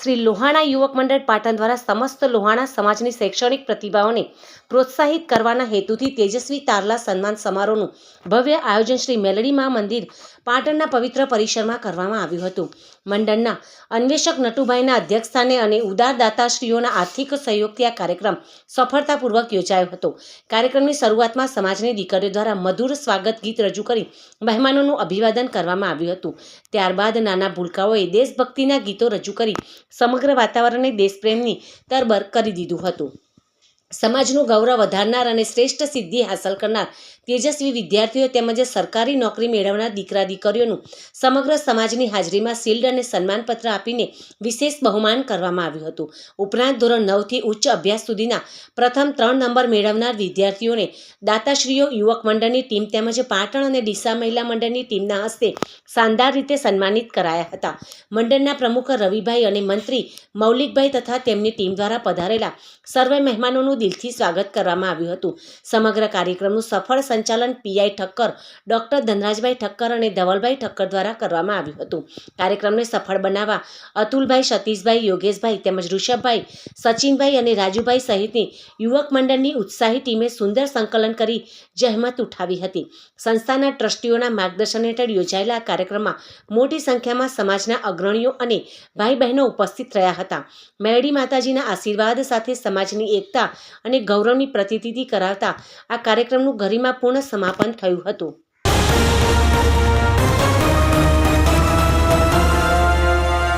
શ્રી લોહાણા યુવક મંડળ પાટણ દ્વારા સમસ્ત લોહાણા સમાજની શૈક્ષણિક પ્રતિભાઓને પ્રોત્સાહિત કરવાના હેતુથી તેજસ્વી તારલા સન્માન સમારોહનું ભવ્ય આયોજન શ્રી મેલડીમાં મંદિર પાટણના પવિત્ર પરિસરમાં કરવામાં આવ્યું હતું. મંડળના અન્વેષક નટુભાઈના અધ્યક્ષસ્થાને અને ઉદાર દાતાશ્રીઓના આર્થિક સહયોગથી આ કાર્યક્રમ સફળતાપૂર્વક યોજાયો હતો. કાર્યક્રમની શરૂઆતમાં સમાજની દીકરીઓ દ્વારા મધુર સ્વાગત ગીત રજૂ કરી મહેમાનોનું અભિવાદન કરવામાં આવ્યું હતું. ત્યારબાદ નાના ભૂલકાઓએ દેશભક્તિના ગીતો રજૂ કરી સમગ્ર વાતાવરણને દેશપ્રેમની તરબર કરી દીધું હતું. સમાજનું ગૌરવ વધારનાર અને શ્રેષ્ઠ સિદ્ધિ હાંસલ કરનાર તેજસ્વી વિદ્યાર્થીઓ તેમજ સરકારી નોકરી મેળવનાર દીકરા દીકરીઓનું સમગ્ર સમાજની હાજરીમાં શિલ્ડ અને સન્માનપત્ર આપીને વિશેષ બહુમાન કરવામાં આવ્યું હતું. ઉપરાંત ધોરણ 9 થી ઉચ્ચ અભ્યાસ સુધીના પ્રથમ 3 નંબર મેળવનાર વિદ્યાર્થીઓને દાતાશ્રીઓ યુવક મંડળની ટીમ તેમજ પાટણ અને ડીસા મહિલા મંડળની ટીમના હસ્તે શાનદાર રીતે સન્માનિત કરાયા હતા. મંડળના પ્રમુખ રવિભાઈ અને મંત્રી મૌલિકભાઈ તથા તેમની ટીમ દ્વારા પધારેલા સર્વે મહેમાનોનું દિલથી સ્વાગત કરવામાં આવ્યું હતું. સમગ્ર કાર્યક્રમનું સફળ સંચાલન પીઆઈ ઠક્કર, ડોક્ટર ધનરાજભાઈ ઠક્કર અને ધવલભાઈ ઠક્કર દ્વારા કરવામાં આવ્યું હતું. કાર્યક્રમને સફળ બનાવવા અતુલભાઈ, સતીશભાઈ, યોગેશભાઈ તેમજ ઋષભભાઈ, સચિનભાઈ અને રાજુભાઈ સહિતની યુવક મંડળની ઉત્સાહી ટીમે સુંદર સંકલન કરી જહેમત ઉઠાવી હતી. સંસ્થાના ટ્રસ્ટીઓના માર્ગદર્શન હેઠળ યોજાયેલા આ કાર્યક્રમમાં મોટી સંખ્યામાં સમાજના અગ્રણીઓ અને ભાઈ બહેનો ઉપસ્થિત રહ્યા હતા. મેલડી માતાજીના આશીર્વાદ સાથે સમાજની એકતા અને ગૌરવની પ્રતીતિ કરાવતા આ કાર્યક્રમનું ગરિમાપૂર્ણ સમાપન થયું હતું.